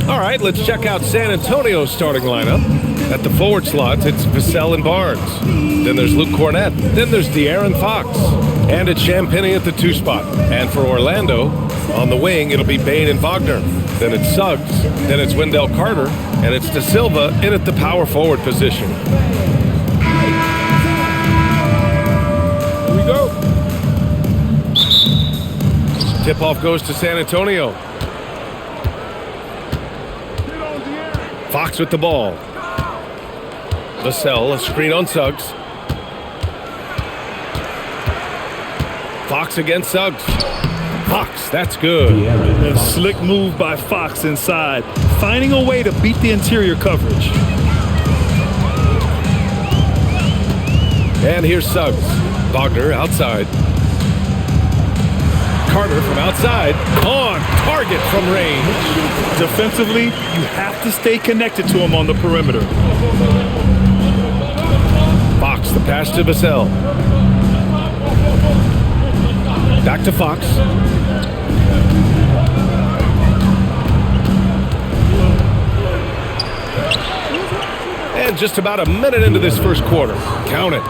All right, let's check out San Antonio's starting lineup. At the forward slots, it's Vassell and Barnes. Then there's Luke Cornett. Then there's De'Aaron Fox. And it's Champagnie at the 2 spot. And for Orlando, on the wing, it'll be Bane and Wagner. Then it's Suggs. Then it's Wendell Carter. And it's De Silva in at the power forward position. Here we go. Tip-off goes to San Antonio. Fox with the ball. Vassell, a screen on Suggs. Fox against Suggs. Fox, that's good. A slick move by Fox inside, finding a way to beat the interior coverage. And here's Suggs. Wagner outside. Carter from outside, on target from range. Defensively, you have to stay connected to him on the perimeter. Fox, the pass to Vassell. Back to Fox. And just about a minute into this first quarter. Count it.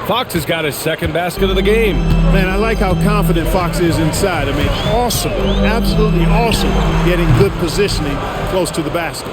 Fox has got his second basket of the game. Man, I like how confident Fox is inside. I mean, awesome, absolutely awesome, getting good positioning close to the basket.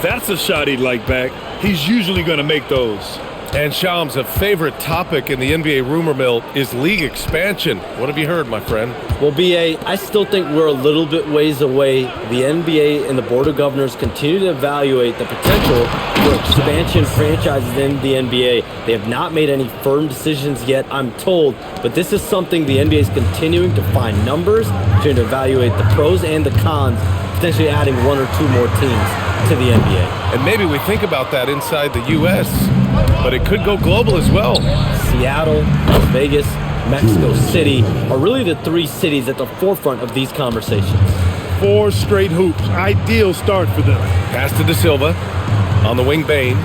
That's a shot he'd like back. He's usually going to make those. And Shams, a favorite topic in the NBA rumor mill is league expansion. What have you heard, my friend? Well, BA, I still think we're a little bit ways away. The NBA and the Board of Governors continue to evaluate the potential for expansion franchises in the NBA. They have not made any firm decisions yet, I'm told, but this is something the NBA is continuing to find numbers, trying to evaluate the pros and the cons, potentially adding 1 or 2 more teams to the NBA. And maybe we think about that inside the U.S., but it could go global as well. Seattle, Las Vegas, Mexico City are really the 3 cities at the forefront of these conversations. 4 straight hoops. Ideal start for them. Pass to De Silva. On the wing, Bane.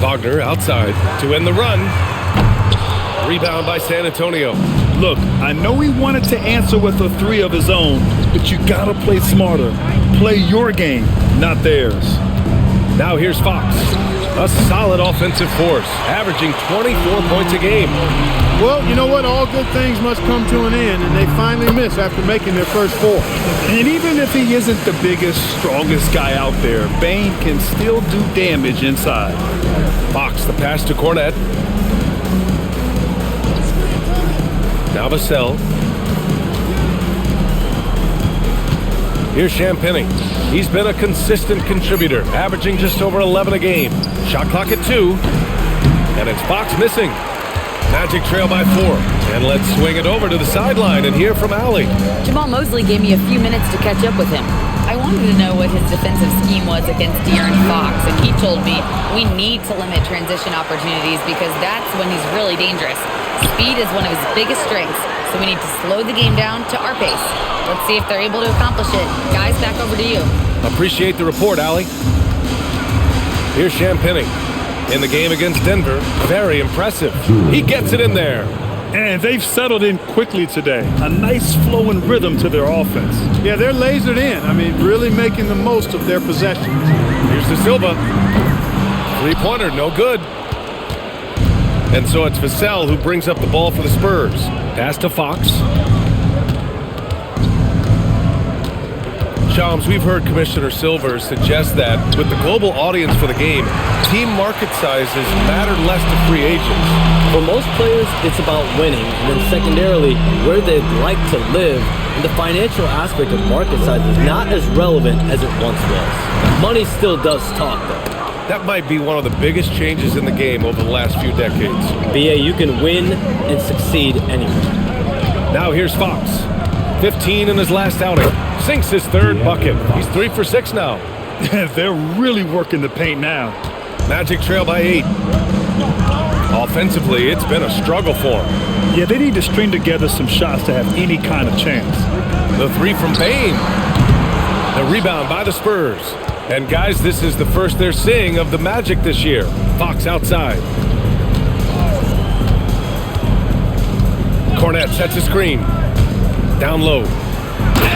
Wagner outside to end the run. Rebound by San Antonio. Look, I know he wanted to answer with a 3 of his own, but you gotta play smarter. Play your game, not theirs. Now here's Fox. A solid offensive force, averaging 24 points a game. Well, you know what? All good things must come to an end, and they finally miss after making their first 4. And even if he isn't the biggest, strongest guy out there, Bane can still do damage inside. Fox, the pass to Cornett. Now Vassell. Here's Champagnie. He's been a consistent contributor, averaging just over 11 a game. Shot clock at 2. And it's Fox missing. Magic trail by 4. And let's swing it over to the sideline and hear from Allie. Jamal Mosley gave me a few minutes to catch up with him. I wanted to know what his defensive scheme was against De'Aaron Fox, and he told me we need to limit transition opportunities because that's when he's really dangerous. Speed is one of his biggest strengths, so we need to slow the game down to our pace. Let's see if they're able to accomplish it. Guys, back over to you. Appreciate the report, Allie. Here's Champagnie. In the game against Denver, very impressive. He gets it in there. And they've settled in quickly today. A nice flow and rhythm to their offense. Yeah, they're lasered in. I mean, really making the most of their possessions. Here's De Silva. 3-pointer, no good. And so it's Vassell who brings up the ball for the Spurs. Pass to Fox. Shams, we've heard Commissioner Silver suggest that with the global audience for the game, team market sizes matter less to free agents. For most players, it's about winning, and then secondarily, where they'd like to live. And the financial aspect of market size is not as relevant as it once was. Money still does talk, though. That might be one of the biggest changes in the game over the last few decades. BA, you can win and succeed anywhere. Now here's Fox. 15 in his last outing. Sinks his 3rd bucket. He's 3 for 6 now. They're really working the paint now. Magic trail by 8. Offensively, it's been a struggle for him. Yeah, they need to string together some shots to have any kind of chance. The 3 from Bane. The rebound by the Spurs. And guys, this is the first they're seeing of the Magic this year. Fox outside. Cornett sets a screen. Down low.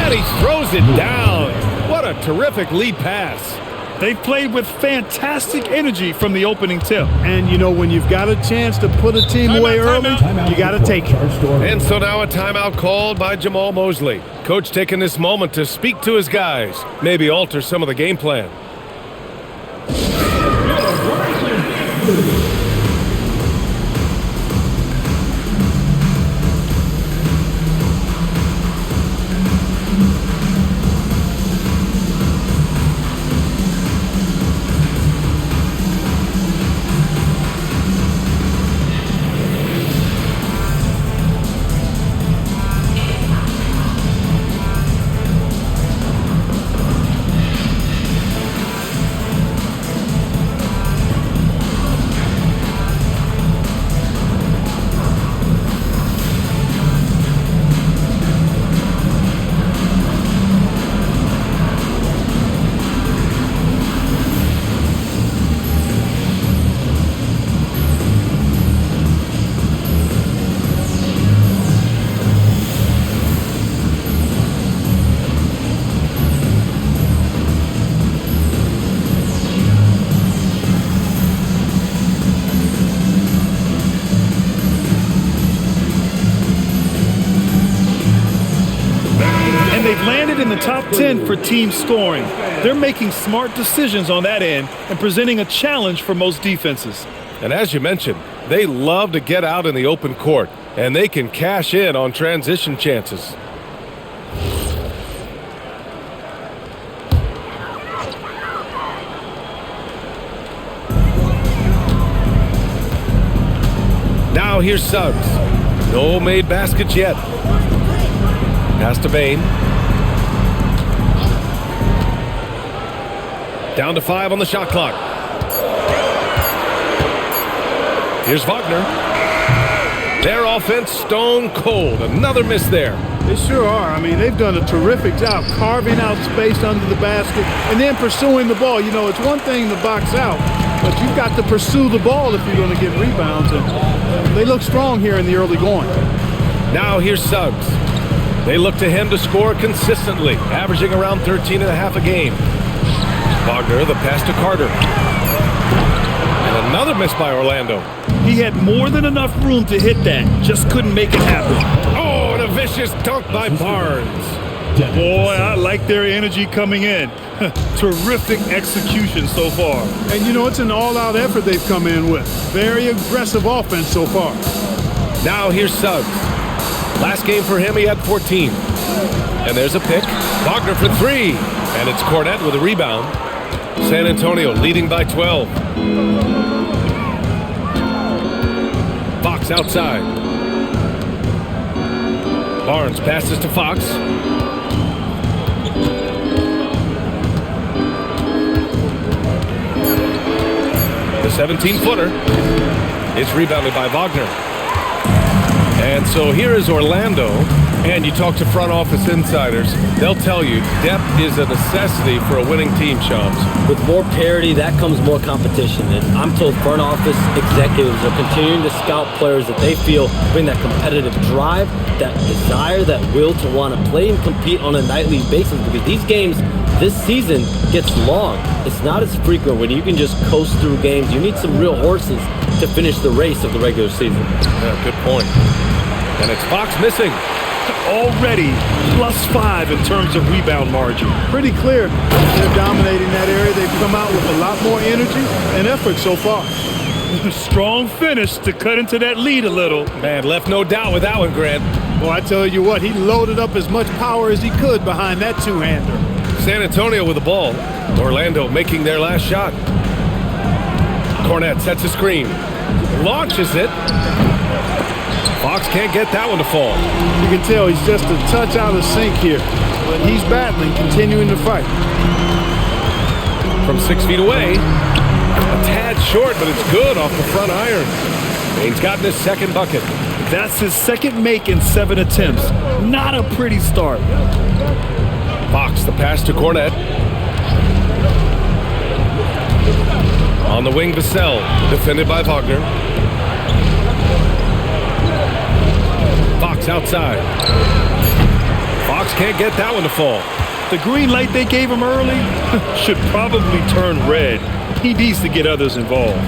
And he throws it down. What a terrific lead pass. They played with fantastic energy from the opening tip. And, you know, when you've got a chance to put a team away early, you got to take it. And so now a timeout called by Jamal Mosley. Coach taking this moment to speak to his guys, maybe alter some of the game plan. They've landed in the top 10 for team scoring. They're making smart decisions on that end and presenting a challenge for most defenses. And as you mentioned, they love to get out in the open court, and they can cash in on transition chances. Now here's Suggs. No made baskets yet. Pass to Bain. Down to 5 on the shot clock. Here's Wagner. Their offense stone cold. Another miss there. They sure are. I mean, they've done a terrific job carving out space under the basket and then pursuing the ball. You know, it's one thing to box out, but you've got to pursue the ball if you're going to get rebounds. And they look strong here in the early going. Now here's Suggs. They look to him to score consistently, averaging around 13.5 a game. Wagner, the pass to Carter. And another miss by Orlando. He had more than enough room to hit that, just couldn't make it happen. Oh, and a vicious dunk by Barnes. Boy, I like their energy coming in. Terrific execution so far. And, you know, it's an all-out effort they've come in with. Very aggressive offense so far. Now here's Suggs. Last game for him, he had 14. And there's a pick. Wagner for 3. And it's Cornette with a rebound. San Antonio leading by 12. Fox outside. Barnes passes to Fox. The 17-footer. It's rebounded by Wagner. And so here is Orlando, and you talk to front office insiders, they'll tell you depth is a necessity for a winning team, Shams. With more parity, that comes more competition. And I'm told front office executives are continuing to scout players that they feel bring that competitive drive, that desire, that will to want to play and compete on a nightly basis, because these games this season gets long. It's not as frequent when you can just coast through games. You need some real horses to finish the race of the regular season. Yeah, good point. And it's Fox missing. Already +5 in terms of rebound margin. Pretty clear they're dominating that area. They've come out with a lot more energy and effort so far. Strong finish to cut into that lead a little. Man, left no doubt with that one, Grant. Well, I tell you what, he loaded up as much power as he could behind that two-hander. San Antonio with the ball. Orlando making their last shot. Cornette sets a screen. Launches it. Fox can't get that one to fall. You can tell he's just a touch out of sync here, but he's battling, continuing to fight. From 6 feet away, a tad short, but it's good off the front iron. He's gotten his second bucket. That's his second make in 7 attempts. Not a pretty start. Fox, the pass to Cornette. On the wing, Vassell, defended by Wagner. Fox outside. Fox can't get that one to fall. The green light they gave him early should probably turn red. He needs to get others involved.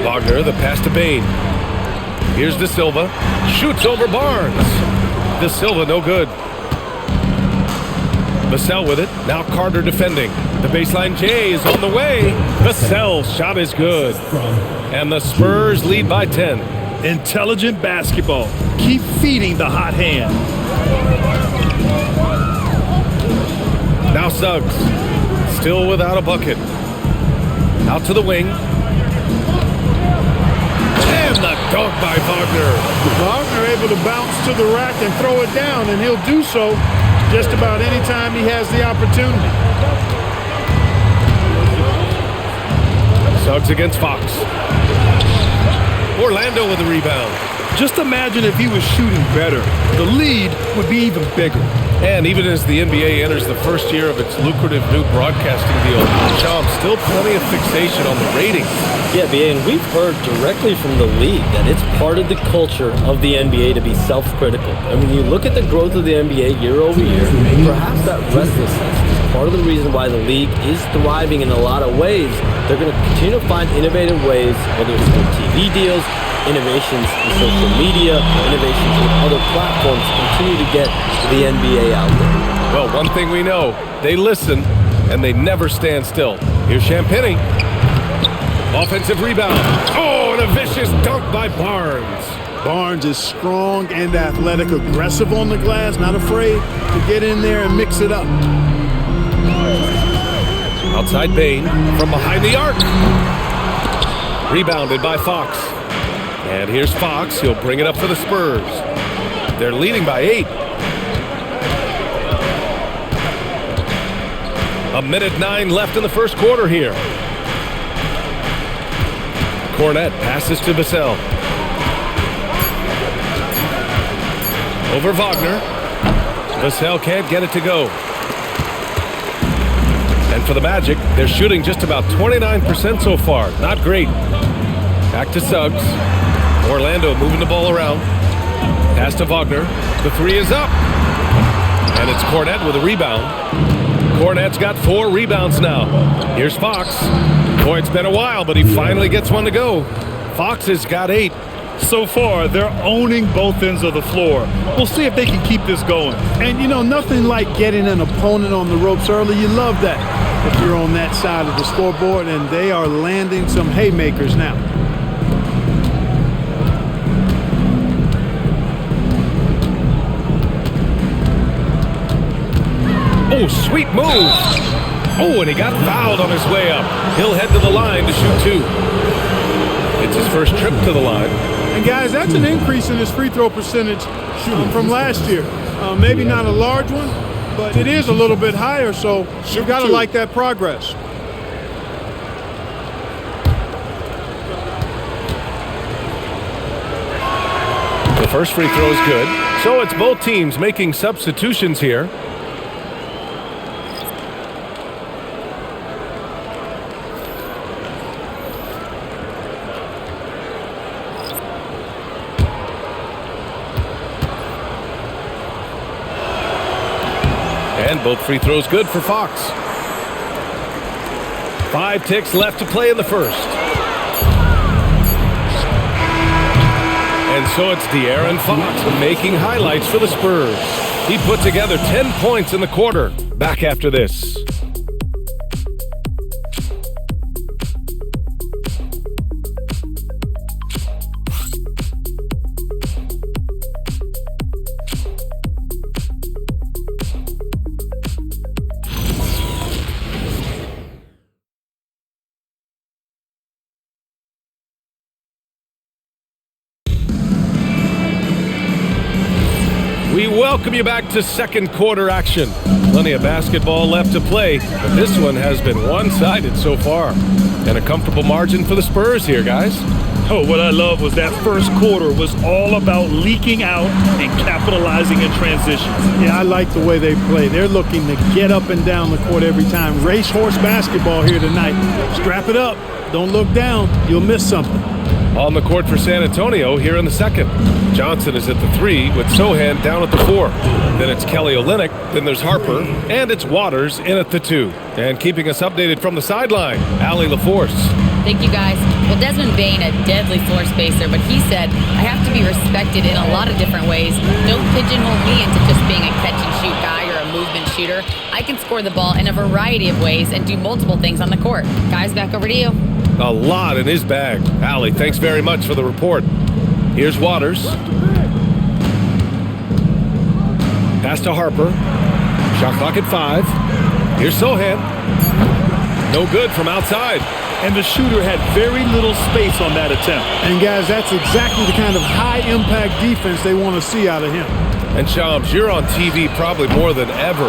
Wagner, the pass to Bain. Here's De Silva. Shoots over Barnes. De Silva, no good. Vassell with it. Now Carter defending. The baseline J is on the way. Vassell's shot is good. And the Spurs lead by 10. Intelligent basketball. Keep feeding the hot hand. Now Suggs. Still without a bucket. Out to the wing. And the dunk by Wagner. Wagner able to bounce to the rack and throw it down, and he'll do so just about any time he has the opportunity. Suggs against Fox. Orlando with the rebound. Just imagine if he was shooting better. The lead would be even bigger. And even as the NBA enters the first year of its lucrative new broadcasting deal, Sean, still plenty of fixation on the ratings. Yeah, BA, and we've heard directly from the league that it's part of the culture of the NBA to be self-critical. And when you look at the growth of the NBA year over year, perhaps that restlessness is part of the reason why the league is thriving in a lot of ways. They're going to continue to find innovative ways, whether it's through TV deals, innovations in social media, innovations in other platforms, continue to get the NBA out there. Well, one thing we know, they listen and they never stand still. Here's Champagny. Offensive rebound. Oh, and a vicious dunk by Barnes. Barnes is strong and athletic, aggressive on the glass, not afraid to get in there and mix it up. Outside Bain from behind the arc. Rebounded by Fox. And here's Fox. He'll bring it up for the Spurs. They're leading by 8. 1:09 left in the first quarter here. Cornette passes to Vassell. Over Wagner. Vassell can't get it to go. And for the Magic, they're shooting just about 29% so far. Not great. Back to Suggs. Orlando moving the ball around. Pass to Wagner. The three is up. And it's Cornette with a rebound. Cornette's got 4 rebounds now. Here's Fox. Boy, it's been a while, but he finally gets one to go. Fox has got 8. So far, they're owning both ends of the floor. We'll see if they can keep this going. And, you know, nothing like getting an opponent on the ropes early. You love that if you're on that side of the scoreboard, and they are landing some haymakers now. Oh, sweet move. Oh, and he got fouled on his way up. He'll head to the line to shoot 2. It's his first trip to the line. And, guys, that's an increase in his free throw percentage from last year. Maybe not a large one, but it is a little bit higher, so you've got to like that progress. The first free throw is good. So it's both teams making substitutions here. And both free throws good for Fox. 5 ticks left to play in the first. And so it's De'Aaron Fox making highlights for the Spurs. He put together 10 points in the quarter. Back after this. We welcome you back to second quarter action. Plenty of basketball left to play, but this one has been one-sided so far. And a comfortable margin for the Spurs here, guys. Oh, what I love was that first quarter was all about leaking out and capitalizing in transition. Yeah, I like the way they play. They're looking to get up and down the court every time. Racehorse basketball here tonight. Strap it up. Don't look down. You'll miss something. On the court for San Antonio here in the second. Johnson is at the 3 with Sohan down at the 4. Then it's Kelly Olynyk, then there's Harper, and it's Waters in at the 2. And keeping us updated from the sideline, Allie LaForce. Thank you, guys. Well, Desmond Bain, a deadly floor spacer, but he said, I have to be respected in a lot of different ways. Don't pigeonhole me into just being a catch-and-shoot guy or a movement shooter. I can score the ball in a variety of ways and do multiple things on the court. Guys, back over to you. A lot in his bag. Allie, thanks very much for the report. Here's Waters. Pass to Harper. Shot clock at 5. Here's Sohan. No good from outside. And the shooter had very little space on that attempt. And guys, that's exactly the kind of high-impact defense they want to see out of him. And Shams, you're on TV probably more than ever.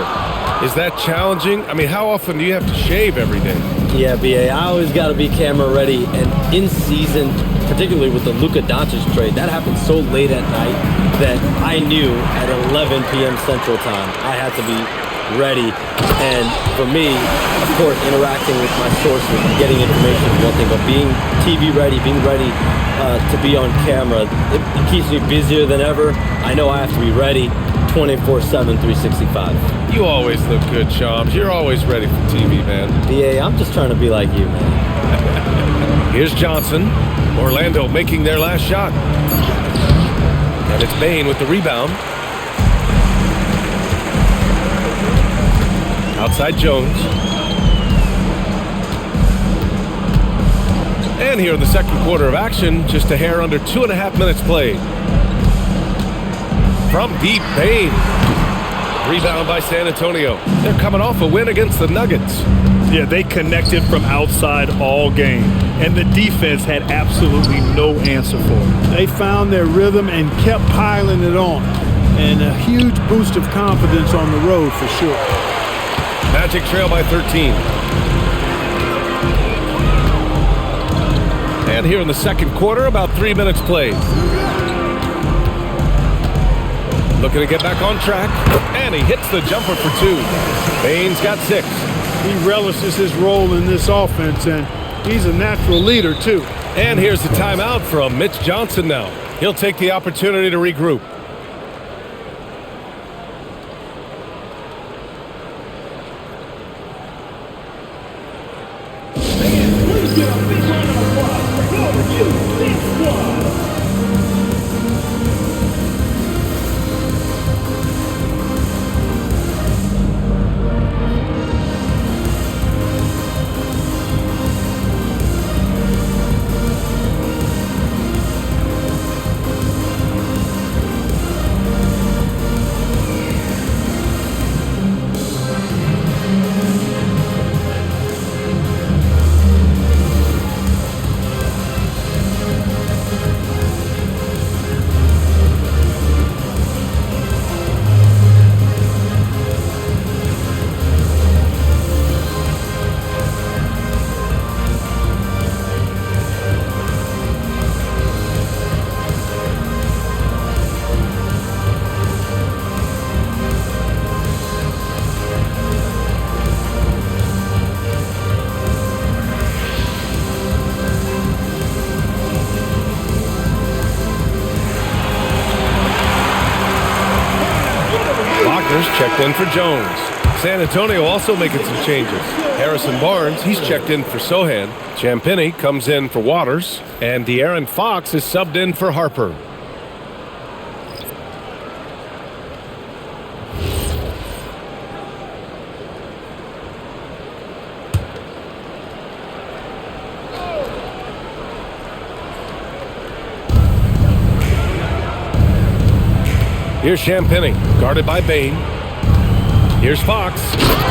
Is that challenging? I mean, how often do you have to shave every day? Yeah, BA, I always got to be camera ready. And in season, particularly with the Luka Doncic trade, that happened so late at night that I knew at 11 p.m. Central Time I had to be ready. And for me, of course, interacting with my sources and getting information is one thing, but being TV ready, being ready to be on camera, it keeps me busier than ever. I know I have to be ready 24/7, 365. You always look good, Shams. You're always ready for TV, man. BA, I'm just trying to be like you, man. Here's Johnson. Orlando making their last shot. And it's Bain with the rebound. Outside Jones. And here in the second quarter of action, just a hair under 2.5 minutes played. From deep, Bain. Rebound by San Antonio. They're coming off a win against the Nuggets. Yeah, they connected from outside all game, and the defense had absolutely no answer for it. They found their rhythm and kept piling it on. And a huge boost of confidence on the road for sure. Magic trail by 13. And here in the second quarter, about 3 minutes played. Looking to get back on track, and he hits the jumper for 2. Bain's got 6. He relishes his role in this offense, and he's a natural leader, too. And here's the timeout from Mitch Johnson now. He'll take the opportunity to regroup. Checked in for Jones. San Antonio also making some changes. Harrison Barnes, he's checked in for Sohan. Champagnie comes in for Waters. And De'Aaron Fox is subbed in for Harper. Here's Champagnie, guarded by Bain. Here's Fox.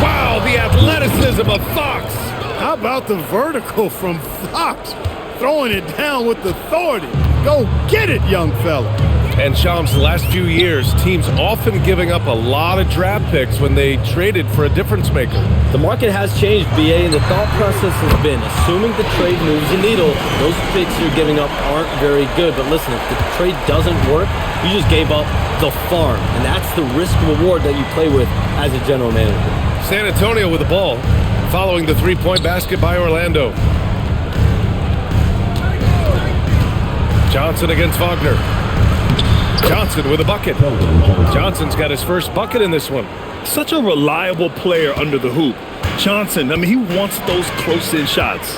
Wow, the athleticism of Fox. How about the vertical from Fox? Throwing it down with authority. Go get it, young fella. And Shams, the last few years, teams often giving up a lot of draft picks when they traded for a difference maker. The market has changed, BA, and the thought process has been, assuming the trade moves the needle, those picks you're giving up aren't very good. But listen, if the trade doesn't work, you just gave up the farm, and that's the risk reward that you play with as a general manager. San Antonio with the ball, following the three-point basket by Orlando. Johnson against Wagner. Johnson with a bucket. Johnson's got his first bucket in this one. Such a reliable player under the hoop. Johnson, I mean, he wants those close-in shots.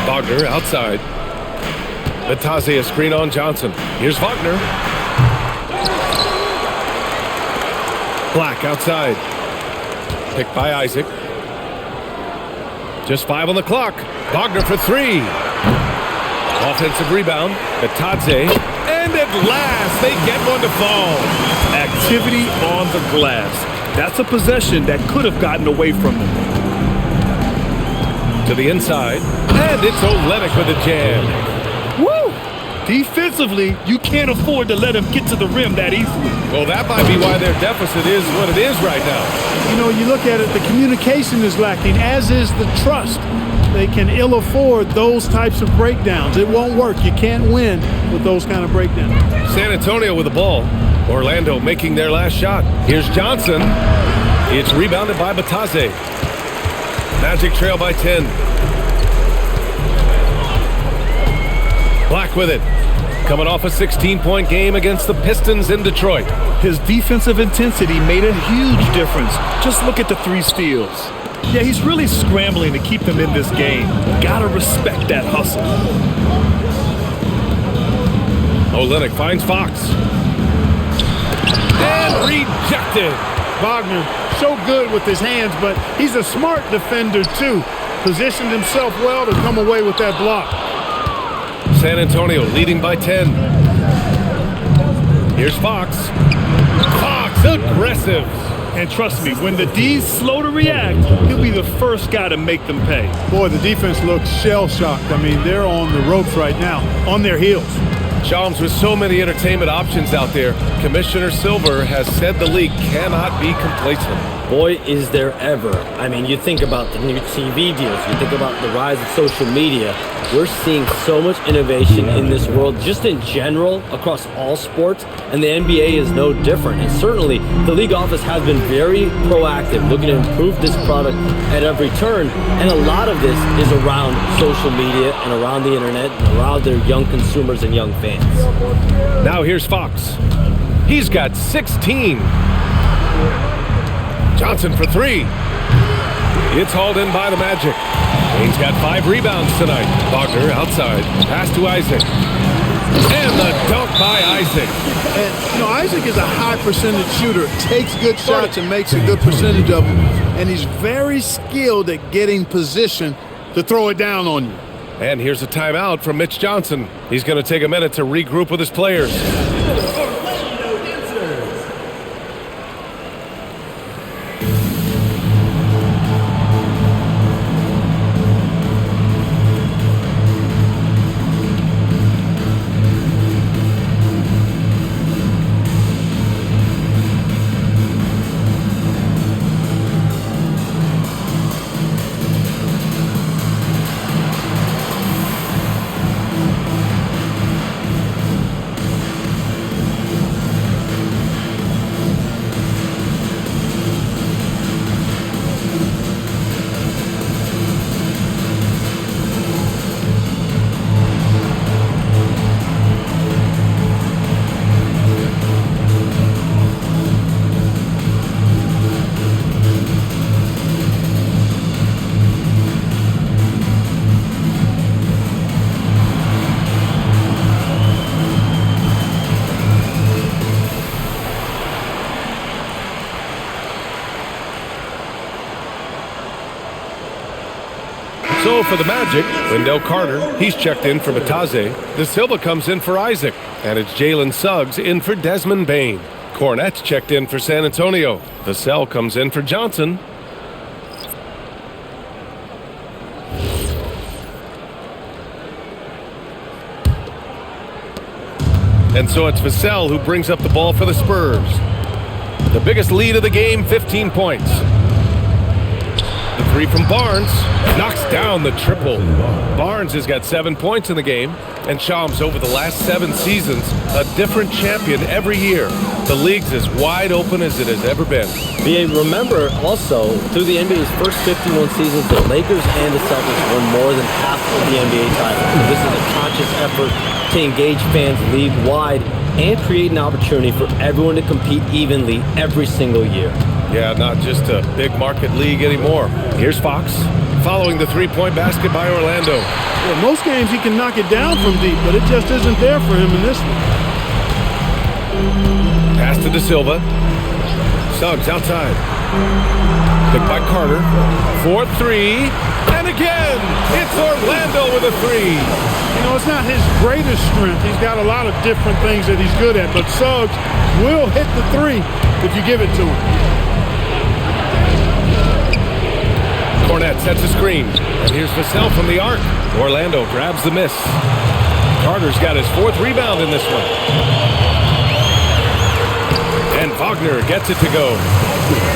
Wagner outside. Bataze a screen on Johnson. Here's Wagner. Black outside. Picked by Isaac. Just 5 on the clock. Wagner for 3. Offensive rebound. Bataze. And at last, they get one to fall. Activity on the glass. That's a possession that could have gotten away from them. To the inside. And it's Olenek with a jam. Woo! Defensively, you can't afford to let him get to the rim that easily. Well, that might be why their deficit is what it is right now. You know, you look at it, the communication is lacking, as is the trust. They can ill afford those types of breakdowns. It won't work. You can't win with those kind of breakdowns. San Antonio with the ball. Orlando making their last shot. Here's Johnson. It's rebounded by Bataze. Magic trail by 10. Black with it. Coming off a 16-point game against the Pistons in Detroit. His defensive intensity made a huge difference. Just look at the 3 steals. Yeah, he's really scrambling to keep them in this game. Gotta respect that hustle. Olenek finds Fox. And rejected. Wagner, so good with his hands, but he's a smart defender too. Positioned himself well to come away with that block. San Antonio leading by 10. Here's Fox. Fox aggressive. And trust me, when the D's slow to react, he'll be the first guy to make them pay. Boy, the defense looks shell-shocked. I mean, they're on the ropes right now, on their heels. Shams, with so many entertainment options out there, Commissioner Silver has said the league cannot be complacent. Boy, is there ever. I mean, you think about the new TV deals, you think about the rise of social media. We're seeing so much innovation in this world, just in general, across all sports, and the NBA is no different. And certainly, the league office has been very proactive, looking to improve this product at every turn. And a lot of this is around social media and around the internet and around their young consumers and young fans. Now here's Fox. He's got 16. Johnson for 3. It's hauled in by the Magic. He's got 5 rebounds tonight. Wagner outside. Pass to Isaac. And the dunk by Isaac. And, you know, Isaac is a high percentage shooter. Takes good shots and makes a good percentage of them. And he's very skilled at getting position to throw it down on you. And here's a timeout from Mitch Johnson. He's going to take a minute to regroup with his players. So for the Magic, Wendell Carter, he's checked in for Bataze. De Silva comes in for Isaac. And it's Jalen Suggs in for Desmond Bane. Cornett's checked in for San Antonio. Vassell comes in for Johnson. And so it's Vassell who brings up the ball for the Spurs. The biggest lead of the game, 15 points. The three from Barnes knocks down the triple. Barnes has got 7 points in the game, and Shams over the last 7 seasons, a different champion every year. The league's as wide open as it has ever been. BA, remember also, through the NBA's first 51 seasons, the Lakers and the Celtics won more than half of the NBA titles. So this is a conscious effort to engage fans league-wide and create an opportunity for everyone to compete evenly every single year. Yeah, not just a big market league anymore. Here's Fox, following the three-point basket by Orlando. Well, most games he can knock it down from deep, but it just isn't there for him in this one. Pass to De Silva. Suggs outside. Picked by Carter. 4-3. And again, it's Orlando with a three. You know, it's not his greatest strength. He's got a lot of different things that he's good at, but Suggs will hit the three if you give it to him. Cornette sets a screen. And here's Vassell from the arc. Orlando grabs the miss. Carter's got his 4th rebound in this one. And Wagner gets it to go.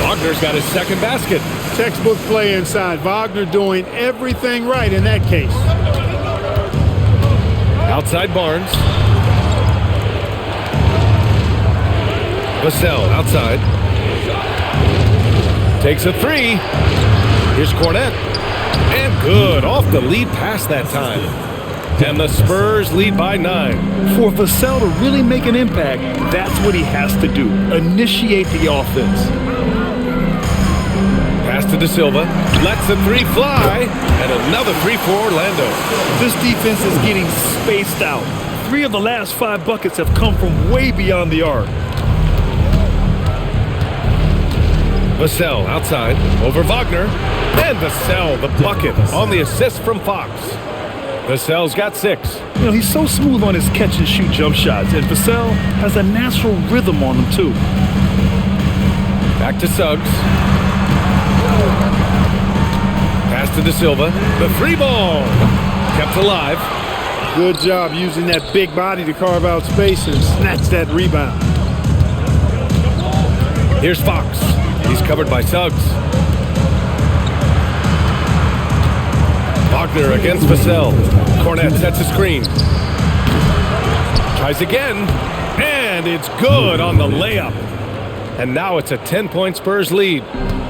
Wagner's got his 2nd basket. Textbook play inside. Wagner doing everything right in that case. Outside Barnes. Vassell outside. Takes a three. Here's Cornette. And good. Off the lead pass that time. And the Spurs lead by 9. For Vassell to really make an impact, that's what he has to do. Initiate the offense. Pass to De Silva. Lets the three fly. And another three for Orlando. This defense is getting spaced out. 3 of the last 5 buckets have come from way beyond the arc. Vassell outside. Over Wagner. And Vassell, the bucket, on the assist from Fox. Vassell's got 6. You know, he's so smooth on his catch-and-shoot jump shots, and Vassell has a natural rhythm on him, too. Back to Suggs. Pass to De Silva. The three ball. Kept alive. Good job using that big body to carve out space and snatch that rebound. Here's Fox. He's covered by Suggs. Wagner against Vassell. Cornette sets a screen. Tries again. And it's good on the layup. And now it's a 10-point Spurs lead.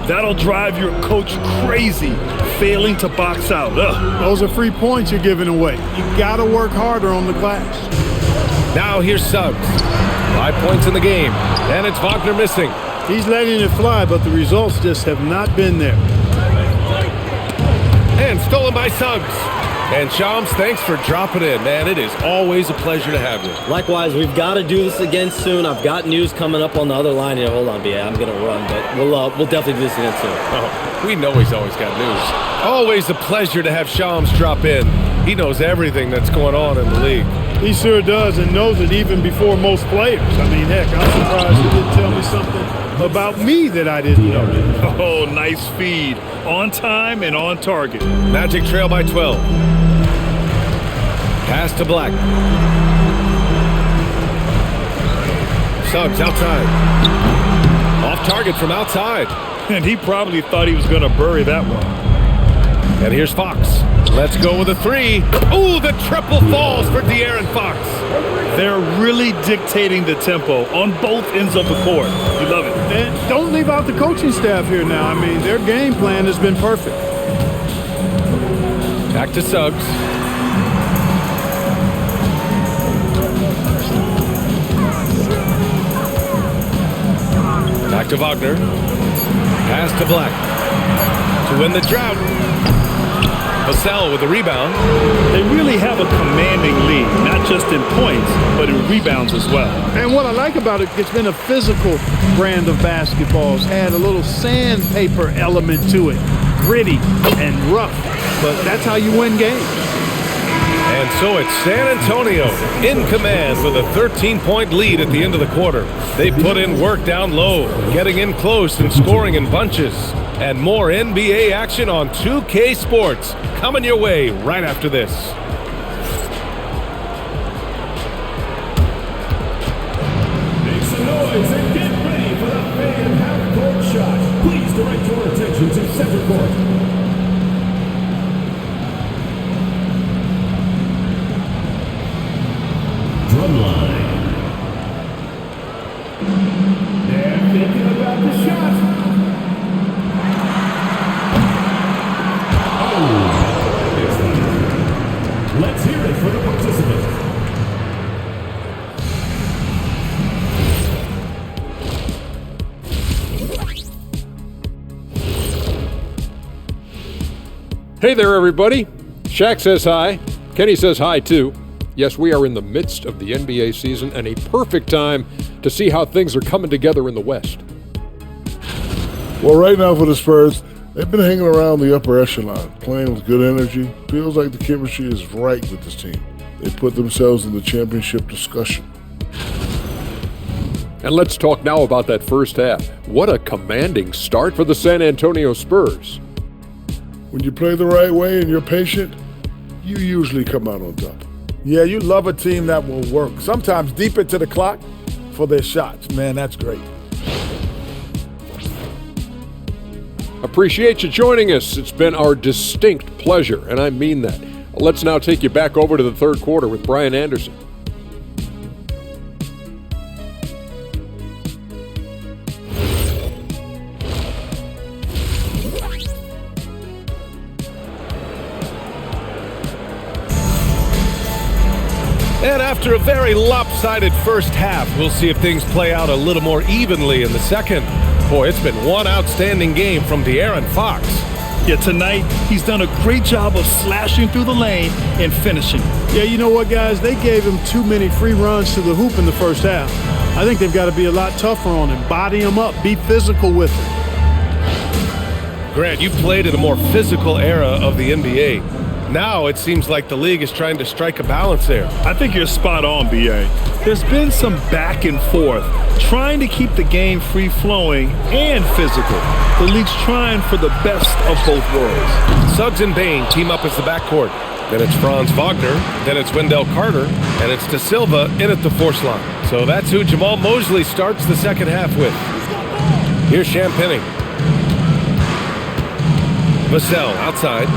That'll drive your coach crazy, failing to box out. Ugh. Those are free points you're giving away. You got to work harder on the glass. Now here's Suggs. 5 points in the game. And it's Wagner missing. He's letting it fly, but the results just have not been there. And stolen by Suggs. And Shams, thanks for dropping in, man. It is always a pleasure to have you. Likewise, we've got to do this again soon. I've got news coming up on the other line here. Hold on, BA. I'm going to run, but we'll definitely do this again soon. Oh, we know he's always got news. Always a pleasure to have Shams drop in. He knows everything that's going on in the league. He sure does, and knows it even before most players. I mean, heck, I'm surprised he didn't tell me something about me that I didn't know. Oh, nice feed. On time and on target. Magic trail by 12. Pass to Black. Suggs outside. Off target from outside. And he probably thought he was going to bury that one. And here's Fox. Let's go with a three. Ooh, the triple falls for De'Aaron Fox. They're really dictating the tempo on both ends of the court. You love it. And don't leave out the coaching staff here now. I mean, their game plan has been perfect. Back to Suggs. Back to Wagner. Pass to Black. To win the drought. Vassell with the rebound. They really have a commanding lead, not just in points, but in rebounds as well. And what I like about it, it's been a physical brand of basketball. It's had a little sandpaper element to it. Gritty and rough, but that's how you win games. And so it's San Antonio in command with a 13-point lead at the end of the quarter. They put in work down low, getting in close and scoring in bunches. And more NBA action on 2K Sports coming your way right after this. Make some noise and get ready for the fan half-court shot. Please direct your attention to center court. got the shot. Oh, let's hear it for the participants. Hey there, everybody. Shaq says hi. Kenny says hi, too. Yes, we are in the midst of the NBA season and a perfect time to see how things are coming together in the West. Well, right now for the Spurs, they've been hanging around the upper echelon, playing with good energy. Feels like the chemistry is right with this team. They put themselves in the championship discussion. And let's talk now about that first half. What a commanding start for the San Antonio Spurs. When you play the right way and you're patient, you usually come out on top. Yeah, you love a team that will work, sometimes deep into the clock for their shots. Man, that's great. Appreciate you joining us. It's been our distinct pleasure, and I mean that. Let's now take you back over to the third quarter with Brian Anderson. And after a very lopsided first half, we'll see if things play out a little more evenly in the second. Boy, it's been one outstanding game from De'Aaron Fox. Yeah, tonight, he's done a great job of slashing through the lane and finishing. Yeah, you know what, guys? They gave him too many free runs to the hoop in the first half. I think they've got to be a lot tougher on him. Body him up. Be physical with him. Grant, you played in a more physical era of the NBA. Now it seems like the league is trying to strike a balance there. I think you're spot on, B.A. There's been some back and forth, trying to keep the game free-flowing and physical. The league's trying for the best of both worlds. Suggs and Bane team up as the backcourt. Then it's Franz Wagner, then it's Wendell Carter, and it's De Silva in at the four slot. So that's who Jamal Mosley starts the second half with. Here's Champagnie. Vassell outside.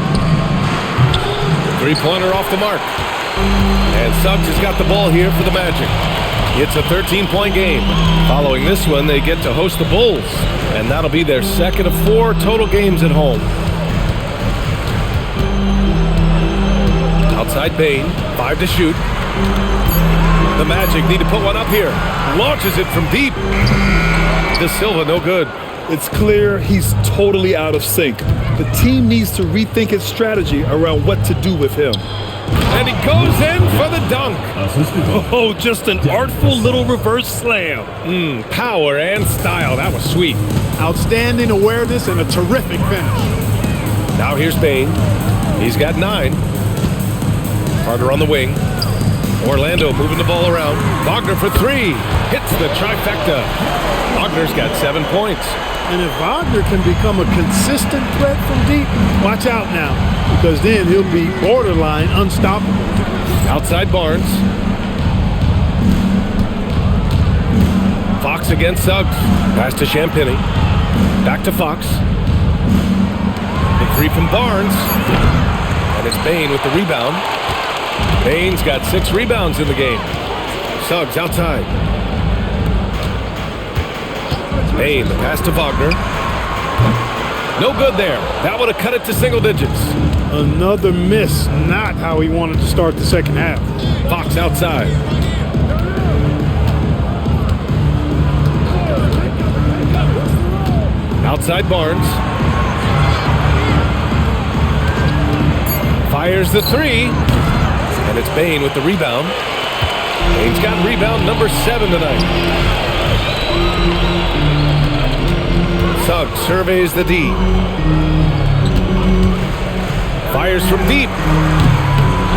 Three-pointer off the mark. And Suggs has got the ball here for the Magic. It's a 13-point game. Following this one, they get to host the Bulls. And that'll be their second of 4 total games at home. Outside Bane, 5 to shoot. The Magic need to put one up here. Launches it from deep. De Silva, no good. It's clear he's totally out of sync. The team needs to rethink its strategy around what to do with him. And he goes in for the dunk. Oh, just an artful little reverse slam. Power and style. That was sweet. Outstanding awareness and a terrific finish. Now here's Bane. He's got 9. Carter on the wing. Orlando moving the ball around. Wagner for 3. Hits the trifecta. Wagner's got 7 points. And if Wagner can become a consistent threat from deep, watch out now, because then he'll be borderline unstoppable. Outside Barnes. Fox against Suggs. Pass to Champagnie. Back to Fox. The 3 from Barnes. And it's Bane with the rebound. Bane's got 6 rebounds in the game. Suggs outside. Bane, the pass to Wagner. No good there. That would have cut it to single digits. Another miss. Not how he wanted to start the second half. Fox outside. Outside Barnes. Fires the 3. And it's Bane with the rebound. Bane's got rebound number 7 tonight. Suggs surveys the D. Fires from deep.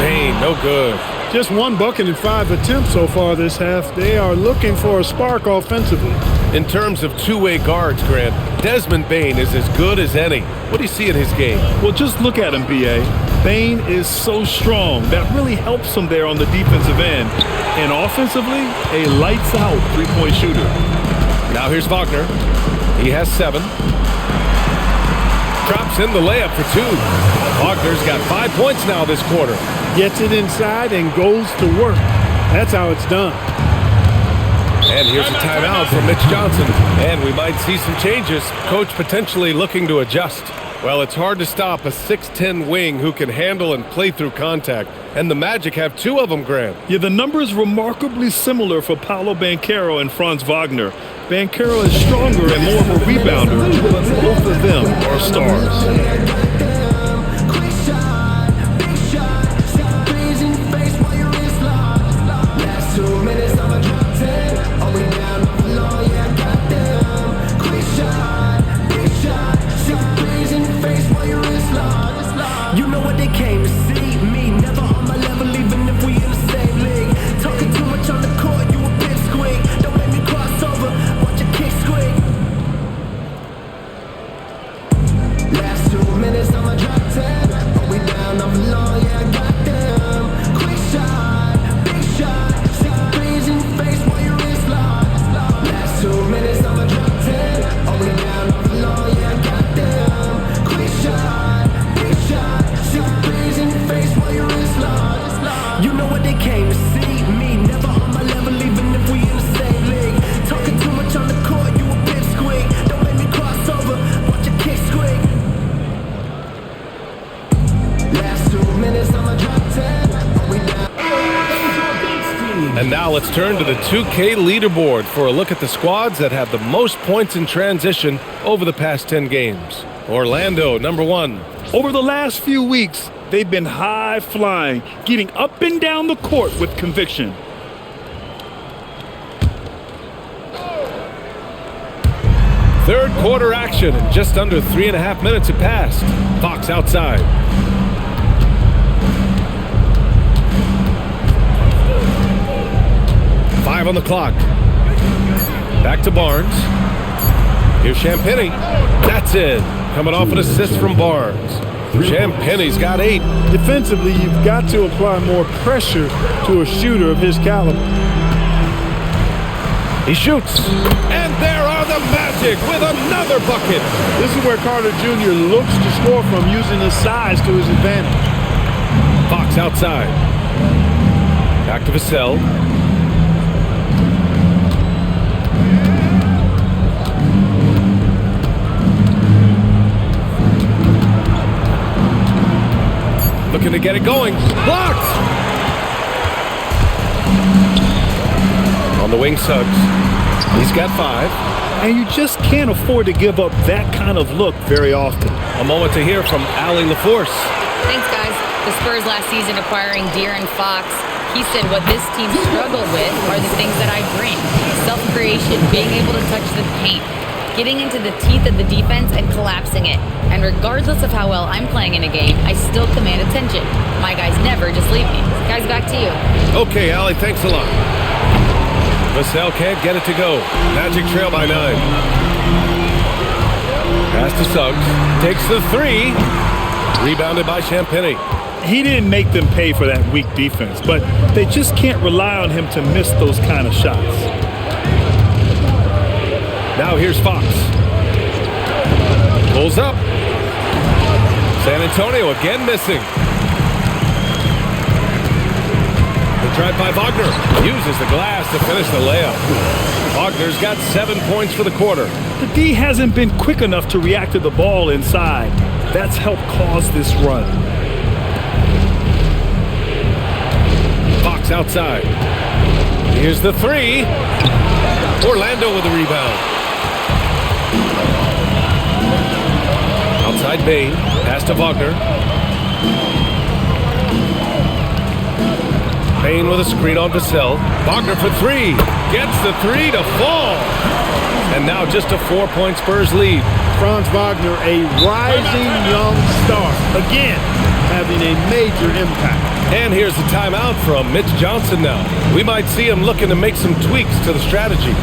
Bane, no good. Just 1 bucket in 5 attempts so far this half. They are looking for a spark offensively. In terms of two-way guards, Grant, Desmond Bane is as good as any. What do you see in his game? Well, just look at him, B.A. Bane is so strong. That really helps him there on the defensive end. And offensively, a lights-out three-point shooter. Now here's Wagner. He has 7. Drops in the layup for 2. Wagner's got 5 points now this quarter. Gets it inside and goes to work. That's how it's done. And here's a timeout from Mitch Johnson. And we might see some changes. Coach potentially looking to adjust. Well, it's hard to stop a 6'10 wing who can handle and play through contact. And the Magic have two of them, Grant. Yeah, the number is remarkably similar for Paolo Banchero and Franz Wagner. Banchero is stronger and more of a rebounder, but both of them are stars. You know what they came to see? Me, never on my level, even if we in the same league. Talking too much on the court, you a pipsqueak. Don't make me cross over, watch your kick squeak. Last 2 minutes, I'ma drop 10. Are we down on the law? Yeah, I got them. Quick shot, big shot. 6 threes in your face while your wrist locked. Last 2 minutes, I'ma drop 10. Are we down on the law? Yeah, I got them. Quick shot, big shot. 6 threes in your face while your wrist locked. You know what they came to see? Me, never on my level, even if we in the same league. Talking too much on the court, you a pipsqueak. Don't make me cross over, watch your kick squeak. Last 2 minutes, I'ma drop 10. Are we down? And now let's turn to the 2K leaderboard for a look at the squads that have the most points in transition over the past 10 games. Orlando, number 1. Over the last few weeks, they've been high-flying, getting up and down the court with conviction. Third quarter action, and just under 3.5 minutes have passed. Fox outside. Five on the clock. Back to Barnes. Here's Champagnie. That's it. Coming off an assist from Barnes. Champagnie's got 8. Defensively, you've got to apply more pressure to a shooter of his caliber. He shoots. And there are the Magic with another bucket. This is where Carter Jr. looks to score from, using his size to his advantage. Fox outside. Back to Vassell. Looking to get it going. Blocked! On the wing, Suggs. He's got 5. And you just can't afford to give up that kind of look very often. A moment to hear from Allie LaForce. Thanks, guys. The Spurs last season acquiring De'Aaron Fox. He said what this team struggled with are the things that I bring. Self-creation, being able to touch the paint, getting into the teeth of the defense and collapsing it. And regardless of how well I'm playing in a game, I still command attention. My guys never just leave me. Guys, back to you. Okay, Allie, thanks a lot. Vassell can't get it to go. Magic trail by 9. Pass to Suggs. Takes the 3. Rebounded by Champagnie. He didn't make them pay for that weak defense, but they just can't rely on him to miss those kind of shots. Now here's Fox. Pulls up. San Antonio again missing. The drive by Wagner. Uses the glass to finish the layup. Wagner's got 7 points for the quarter. The D hasn't been quick enough to react to the ball inside. That's helped cause this run. Fox outside. Here's the 3. Orlando with the rebound. Outside Bain. Pass to Wagner. Bain with a screen on Vassell. Wagner for 3. Gets the 3 to fall. And now just a 4-point Spurs lead. Franz Wagner, a rising young star. Again, having a major impact. And here's the timeout from Mitch Johnson now. We might see him looking to make some tweaks to the strategy.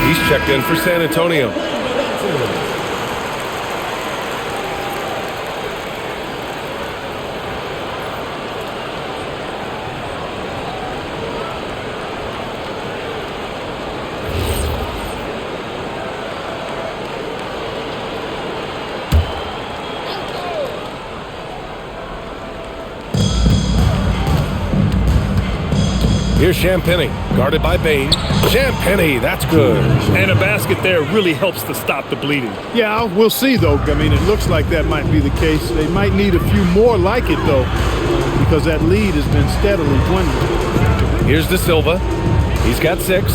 He's checked in for San Antonio. Here's Champagny, guarded by Bain. Champagny, that's good. And a basket there really helps to stop the bleeding. Yeah, we'll see, though. I mean, it looks like that might be the case. They might need a few more like it, though, because that lead has been steadily dwindling. Here's De Silva. He's got 6.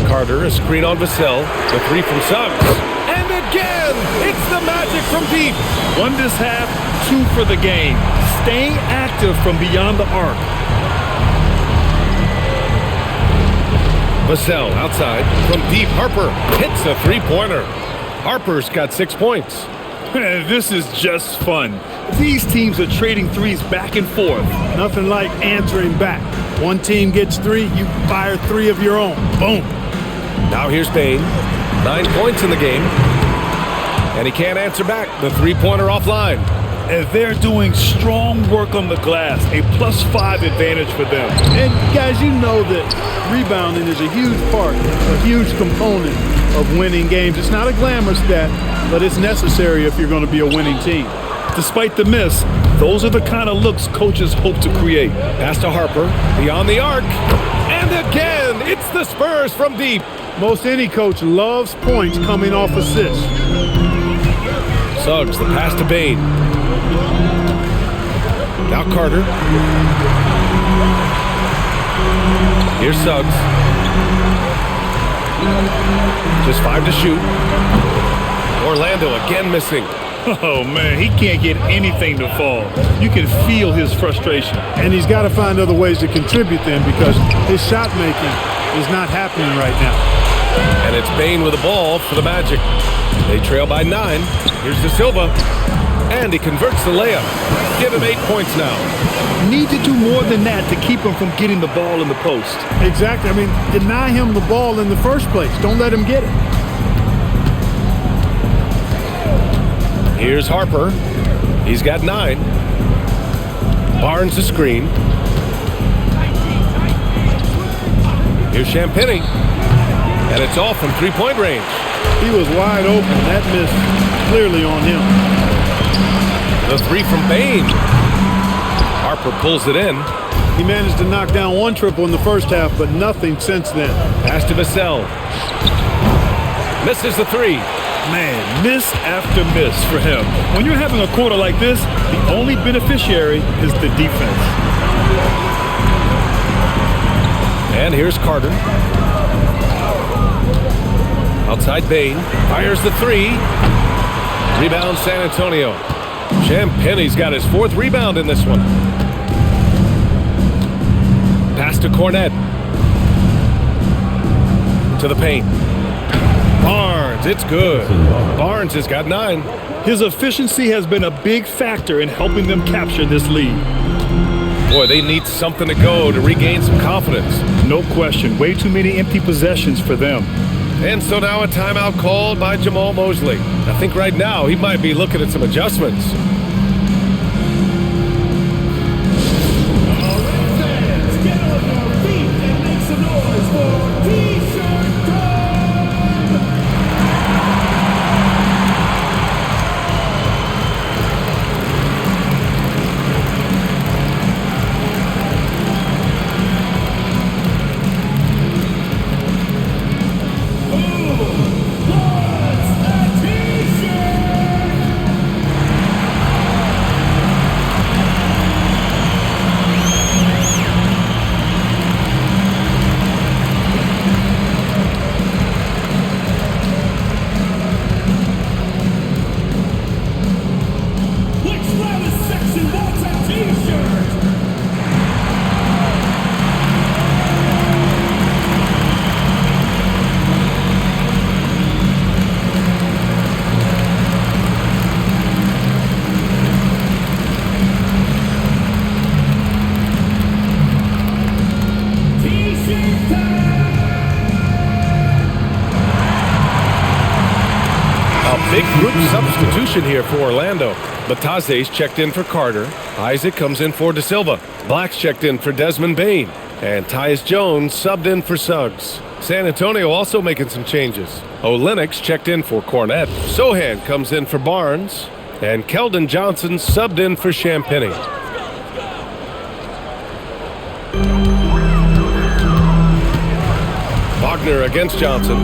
Carter, a screen on Vassell. The 3 from Suggs. And again, it's the Magic from deep. 1 this half, 2 for the game. Staying active from beyond the arc. Vassell outside from deep. Harper hits a 3-pointer. Harper's got 6 points. This is just fun. These teams are trading threes back and forth. Nothing like answering back. One team gets 3, you fire 3 of your own. Boom. Now here's Bain. 9 points in the game. And he can't answer back. The 3-pointer offline. And they're doing strong work on the glass, a +5 advantage for them. And guys, you know that rebounding is a huge part, a huge component of winning games. It's not a glamour stat, but it's necessary if you're going to be a winning team. Despite the miss, those are the kind of looks coaches hope to create. Pass to Harper, beyond the arc. And again, it's the Spurs from deep. Most any coach loves points coming off assists. Suggs, the pass to Bain. Now Carter. Here's Suggs. Just 5 to shoot. Orlando again missing. Oh, man, he can't get anything to fall. You can feel his frustration. And he's got to find other ways to contribute then, because his shot making is not happening right now. And it's Bain with the ball for the Magic. They trail by 9. Here's De Silva. And he converts the layup. Give him 8 points now. Need to do more than that to keep him from getting the ball in the post. Exactly. I mean, deny him the ball in the first place. Don't let him get it. Here's Harper. He's got 9. Barnes the screen. Here's Champagny. And it's off from 3-point range. He was wide open. That miss clearly on him. The 3 from Bain. Harper pulls it in. He managed to knock down 1 triple in the first half, but nothing since then. Pass to Vassell. Misses the 3. Man, miss after miss for him. When you're having a quarter like this, the only beneficiary is the defense. And here's Carter. Outside Bain. Fires the 3. Rebound San Antonio. Champagny's got his 4th rebound in this one. Pass to Cornette. To the paint. Barnes, it's good. Barnes has got 9. His efficiency has been a big factor in helping them capture this lead. Boy, they need something to go to regain some confidence. No question. Way too many empty possessions for them. And so now a timeout called by Jamal Mosley. I think right now he might be looking at some adjustments. Substitution here for Orlando. Bataze's checked in for Carter. Isaac comes in for De Silva. Black's checked in for Desmond Bain. And Tyus Jones subbed in for Suggs. San Antonio also making some changes. Olenek's checked in for Cornette. Sohan comes in for Barnes. And Keldon Johnson subbed in for Champagnie. Wagner against Johnson.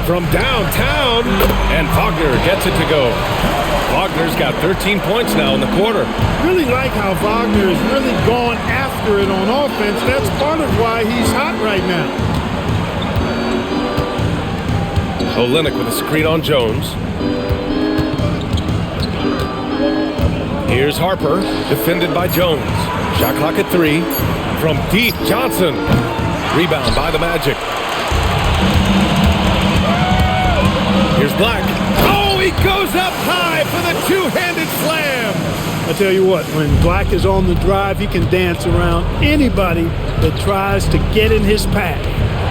From downtown, and Wagner gets it to go. Wagner's got 13 points now in the quarter. Really like how Wagner is really going after it on offense. That's part of why he's hot right now. Olynyk with a screen on Jones. Here's Harper, defended by Jones. Shot clock at 3. From deep, Johnson. Rebound by the Magic. Here's Black. Oh, he goes up high for the two-handed slam. I tell you what, when Black is on the drive, he can dance around anybody that tries to get in his path.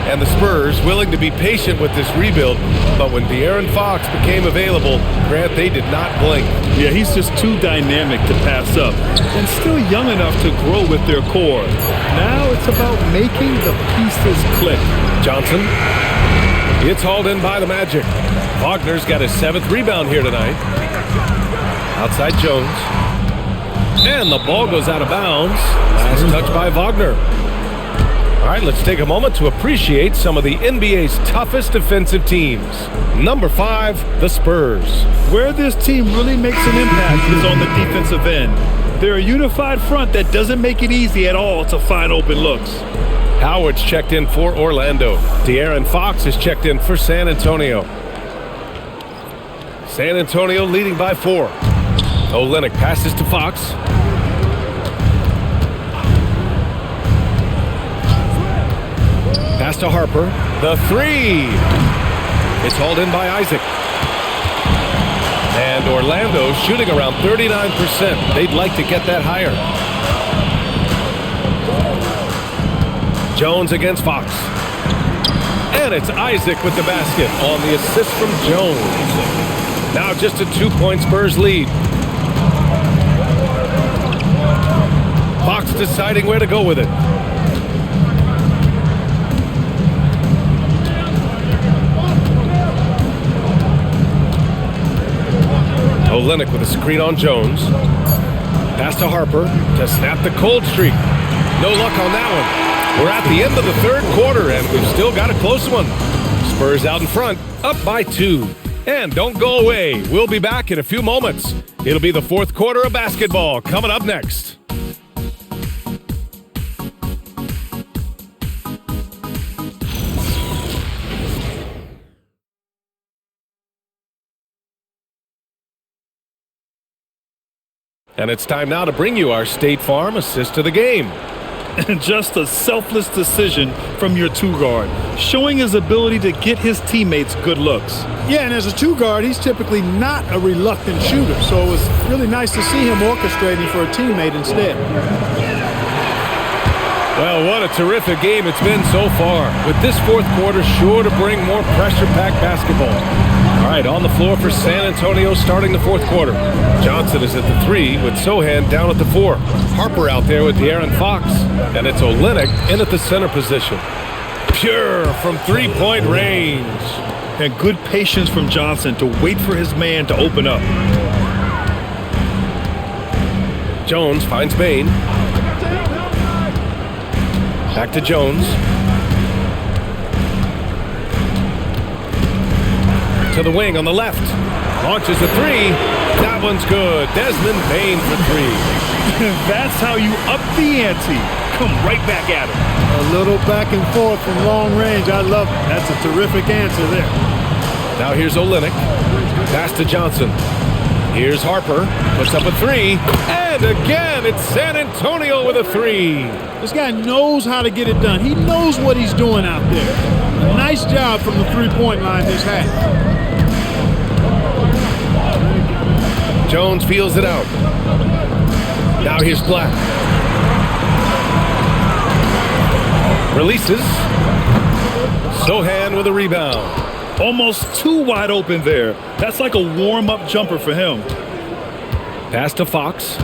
And the Spurs willing to be patient with this rebuild, but when De'Aaron Fox became available, Grant, they did not blink. Yeah, he's just too dynamic to pass up and still young enough to grow with their core. Now it's about making the pieces click. Johnson. It's hauled in by the Magic. Wagner's got his 7th rebound here tonight. Outside Jones. And the ball goes out of bounds. Last touch by Wagner. All right, let's take a moment to appreciate some of the NBA's toughest defensive teams. Number 5, the Spurs. Where this team really makes an impact is on the defensive end. They're a unified front that doesn't make it easy at all to find open looks. Howard's checked in for Orlando. De'Aaron Fox is checked in for San Antonio. San Antonio leading by 4. Olynyk passes to Fox. Pass to Harper. The 3. It's hauled in by Isaac. And Orlando shooting around 39%. They'd like to get that higher. Jones against Fox. And it's Isaac with the basket on the assist from Jones. Now just a 2-point Spurs lead. Fox deciding where to go with it. Olynyk with a screen on Jones. Pass to Harper to snap the cold streak. No luck on that one. We're at the end of the 3rd quarter, and we've still got a close one. Spurs out in front, up by 2. And don't go away. We'll be back in a few moments. It'll be the 4th quarter of basketball coming up next. And it's time now to bring you our State Farm assist to the game. And just a selfless decision from your 2-guard, showing his ability to get his teammates good looks. Yeah, and as a 2-guard, he's typically not a reluctant shooter, so it was really nice to see him orchestrating for a teammate instead. Well, what a terrific game it's been so far, with this 4th quarter sure to bring more pressure-packed basketball. All right, on the floor for San Antonio starting the 4th quarter. Johnson is at the 3 with Sohan down at the 4. Harper out there with De'Aaron Fox. And it's Olynyk in at the center position. Pure from 3-point range. And good patience from Johnson to wait for his man to open up. Jones finds Bain. Back to Jones. To the wing on the left. Launches a 3. That one's good. Desmond Bain for 3. That's how you up the ante. Come right back at him. A little back and forth from long range. I love it. That's a terrific answer there. Now here's Olynyk. Pass to Johnson. Here's Harper. Puts up a 3. And again, it's San Antonio with a 3. This guy knows how to get it done. He knows what he's doing out there. A nice job from the 3-point line this half. Jones feels it out. Now here's Black. Releases. Sohan with a rebound. Almost too wide open there. That's like a warm-up jumper for him. Pass to Fox.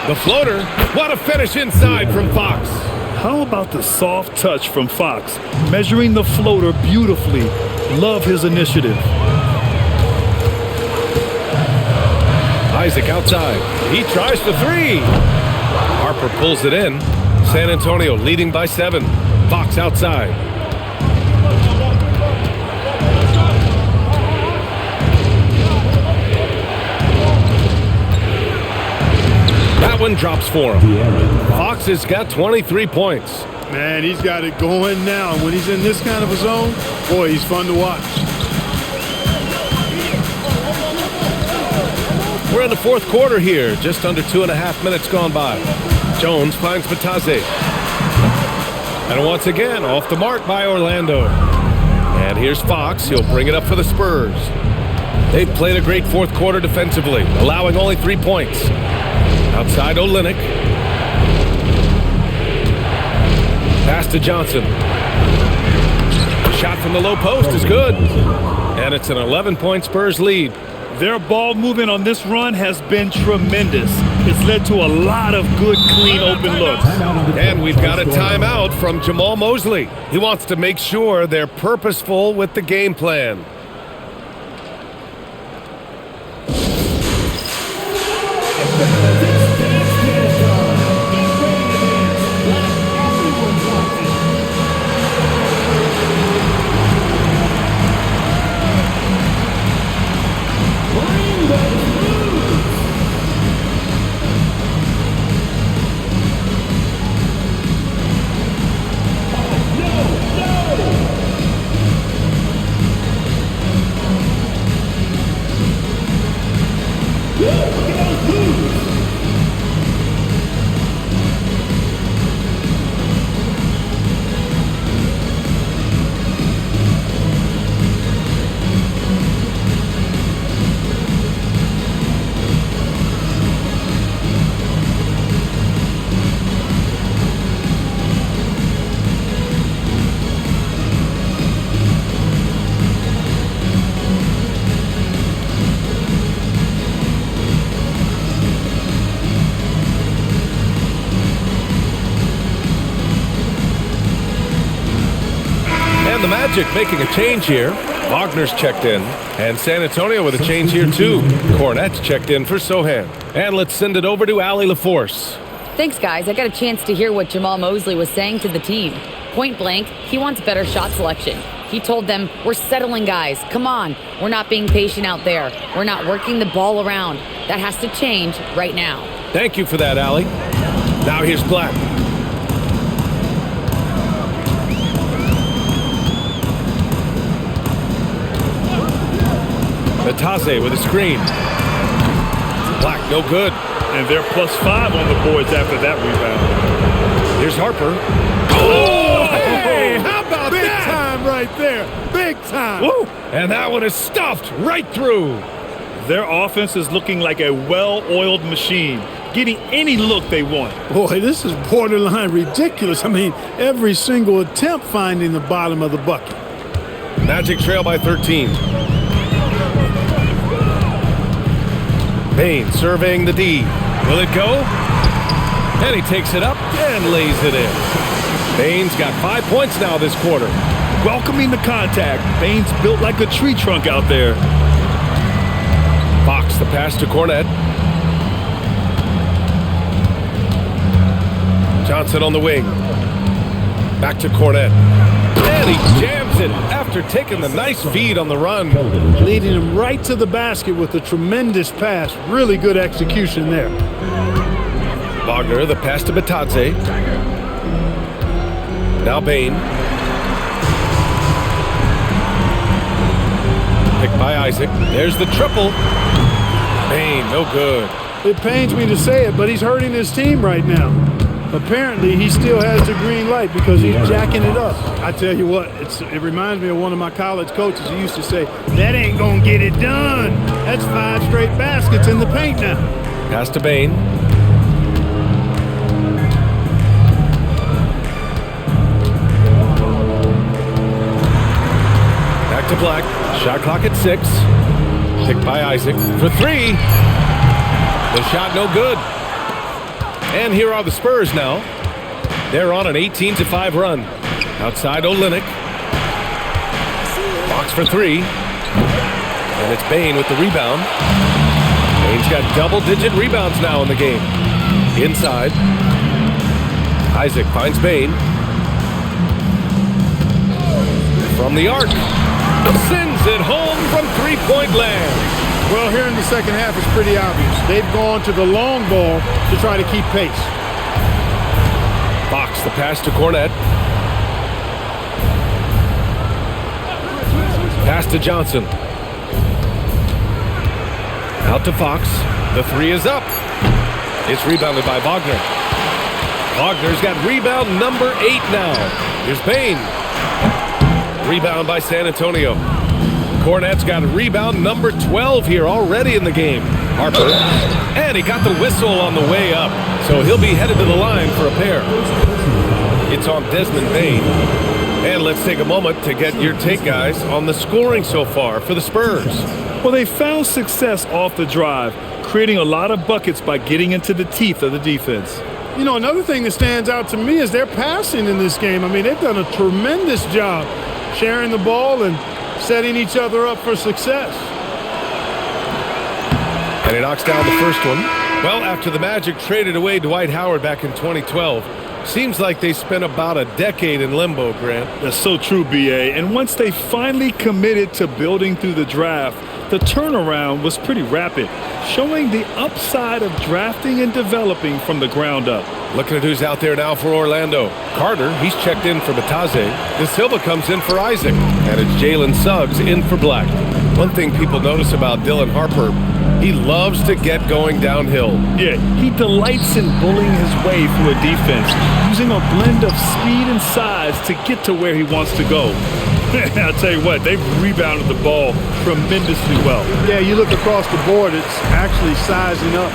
The floater. What a finish inside from Fox. How about the soft touch from Fox? Measuring the floater beautifully. Love his initiative. Isaac outside. He tries the three. Harper pulls it in. San Antonio leading by 7. Fox outside. That one drops for him. Fox has got 23 points. Man, he's got it going now. When he's in this kind of a zone, boy, he's fun to watch. We're in the fourth quarter here. Just under 2.5 minutes gone by. Jones finds Batadze. And once again, off the mark by Orlando. And here's Fox. He'll bring it up for the Spurs. They've played a great fourth quarter defensively, allowing only 3 points. Outside Olynyk. Pass to Johnson. Shot from the low post is good. And it's an 11-point Spurs lead. Their ball movement on this run has been tremendous. It's led to a lot of good, clean, open looks. And we've got a timeout from Jamal Mosley. He wants to make sure they're purposeful with the game plan. The Magic making a change here. Wagner's checked in. And San Antonio with a change here too. Cornette's checked in for Sohan. And let's send it over to Allie LaForce. Thanks, guys. I got a chance to hear what Jamal Mosley was saying to the team. Point blank, he wants better shot selection. He told them, we're settling, guys. Come on. We're not being patient out there. We're not working the ball around. That has to change right now. Thank you for that, Allie. Now here's Black. Batadze with a screen. Black, no good. And they're +5 on the boards after that rebound. Here's Harper. Oh, hey, how about big that? Big time right there. Big time. Woo! And that one is stuffed right through. Their offense is looking like a well-oiled machine, getting any look they want. Boy, this is borderline ridiculous. I mean, every single attempt finding the bottom of the bucket. Magic trail by 13. Payne surveying the D. Will it go? And he takes it up and lays it in. Payne's got 5 points now this quarter. Welcoming the contact. Payne's built like a tree trunk out there. Fox the pass to Cornette. Johnson on the wing. Back to Cornette. And he jams it after taking the nice feed on the run. Leading him right to the basket with a tremendous pass. Really good execution there. Wagner, the pass to Batadze. Now Payne. Picked by Isaac. There's the triple. Payne, no good. It pains me to say it, but he's hurting his team right now. Apparently, he still has the green light because he's jacking it up. I tell you what, it reminds me of one of my college coaches who used to say, that ain't gonna get it done. That's 5 straight baskets in the paint now. Pass to Payne. to Black. Shot clock at 6. Picked by Isaac for 3. The shot no good. And here are the Spurs now. They're on an 18-5 run. Outside Olynyk. Fox for 3. And it's Bane with the rebound. Bane's got double-digit rebounds now in the game. Inside. Isaac finds Bane. From the arc. Sends it home from three-point land. Well, here in the second half, it's pretty obvious. They've gone to the long ball to try to keep pace. Fox, the pass to Cornette. Pass to Johnson. Out to Fox. The 3 is up. It's rebounded by Wagner. Wagner's got rebound number 8 now. Here's Bane. Rebound by San Antonio. Cornette's got rebound number 12 here already in the game. Harper. And he got the whistle on the way up. So he'll be headed to the line for a pair. It's on Desmond Bane. And let's take a moment to get your take, guys, on the scoring so far for the Spurs. Well, they found success off the drive, creating a lot of buckets by getting into the teeth of the defense. You know, another thing that stands out to me is their passing in this game. I mean, they've done a tremendous job sharing the ball and setting each other up for success. And he knocks down the first one. Well, after the Magic traded away Dwight Howard back in 2012, seems like they spent about a decade in limbo, Grant. That's so true, B.A. And once they finally committed to building through the draft, the turnaround was pretty rapid, showing the upside of drafting and developing from the ground up. Looking at who's out there now for Orlando. Carter, he's checked in for Bataze. De Silva comes in for Isaac. And it's Jalen Suggs in for Black. One thing people notice about Dylan Harper, he loves to get going downhill. Yeah, he delights in bullying his way through a defense, using a blend of speed and size to get to where he wants to go. I'll tell you what, they've rebounded the ball tremendously well. Yeah, you look across the board, it's actually sizing up,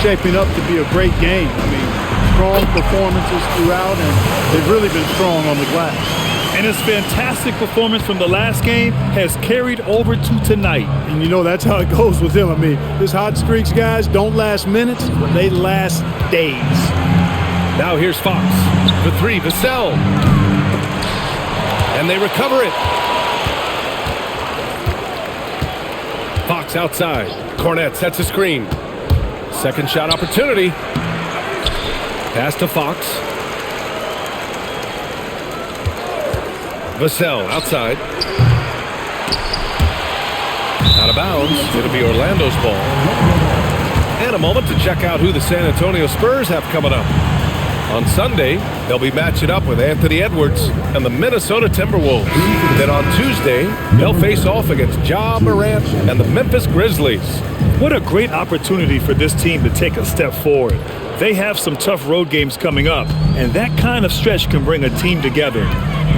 shaping up to be a great game. I mean, strong performances throughout, and they've really been strong on the glass. And his fantastic performance from the last game has carried over to tonight. And you know, that's how it goes with him. I mean, his hot streaks, guys, don't last minutes, they last days. Now here's Fox. The 3, Vassell. And they recover it. Fox outside. Cornette sets a screen. Second shot opportunity. Pass to Fox. Vassell outside. Out of bounds. It'll be Orlando's ball. And a moment to check out who the San Antonio Spurs have coming up. On Sunday, they'll be matching up with Anthony Edwards and the Minnesota Timberwolves. Then on Tuesday, they'll face off against Ja Morant and the Memphis Grizzlies. What a great opportunity for this team to take a step forward. They have some tough road games coming up, and that kind of stretch can bring a team together.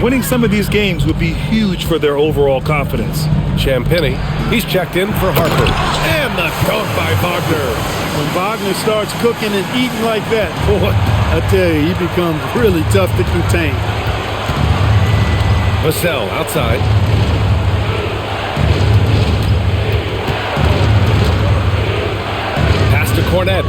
Winning some of these games would be huge for their overall confidence. Champagny, he's checked in for Harper. And the dunk by Wagner. When Wagner starts cooking and eating like that, boy, I tell you, he becomes really tough to contain. Vassell outside. Pass to Cornette.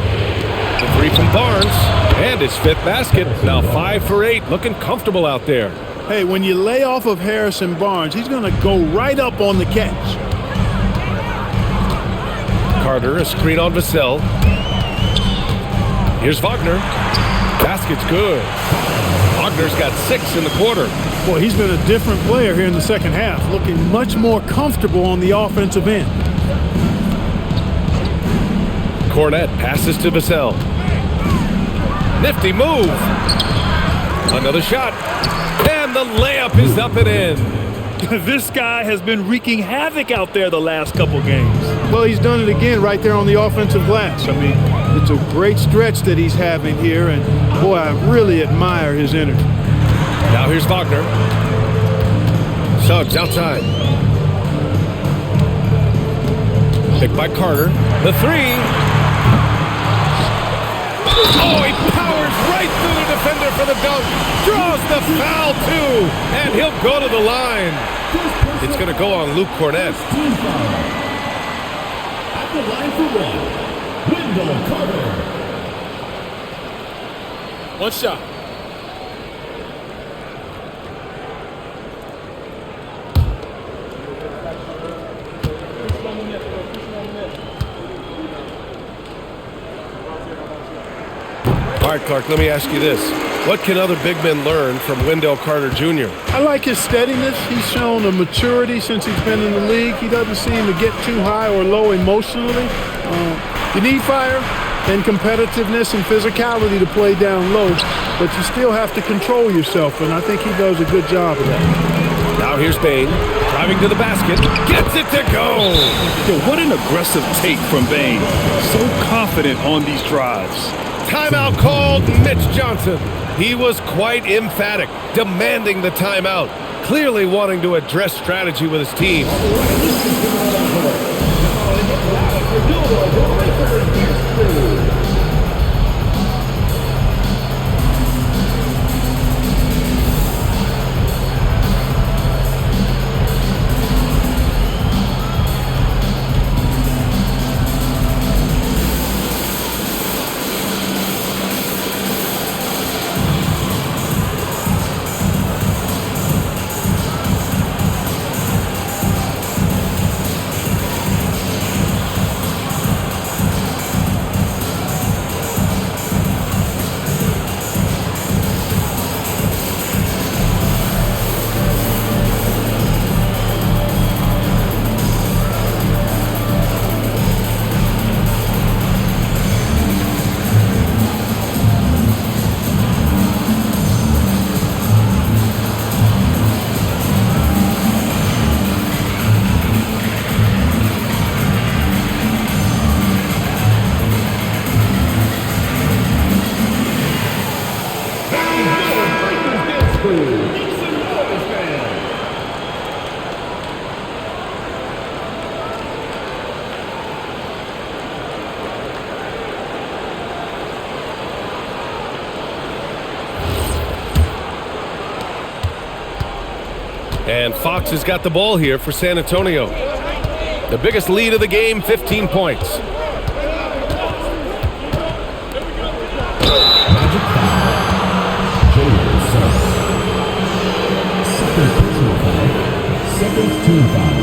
The 3 from Barnes. And his 5th basket. Now 5 for 8. Looking comfortable out there. Hey, when you lay off of Harrison Barnes, he's going to go right up on the catch. Carter, a screen on Vassell. Here's Wagner. Basket's good. Wagner's got 6 in the quarter. Boy, he's been a different player here in the second half, looking much more comfortable on the offensive end. Cornette passes to Vassell. Nifty move. Another shot. And the layup is up and in. This guy has been wreaking havoc out there the last couple games. Well, he's done it again right there on the offensive glass. I mean, it's a great stretch that he's having here, and boy, I really admire his energy. Now here's Wagner. Suggs outside. Picked by Carter. The 3. Oh, he powers right through the defender for the dunk. Draws the foul, too. And he'll go to the line. It's going to go on Luke Cornett. At the line for one, Wendell Carter. One shot. All right, Clark, let me ask you this. What can other big men learn from Wendell Carter Jr.? I like his steadiness. He's shown a maturity since he's been in the league. He doesn't seem to get too high or low emotionally. You need fire and competitiveness and physicality to play down low, but you still have to control yourself, and I think he does a good job of that. Now here's Bane, driving to the basket, gets it to go! Yo, what an aggressive take from Bane. So confident on these drives. Timeout called, Mitch Johnson. He was quite emphatic, demanding the timeout, clearly wanting to address strategy with his team. And Fox has got the ball here for San Antonio. The biggest lead of the game, 15 points. Magic foul. Jalen Suggs. Second personal foul. Second team foul.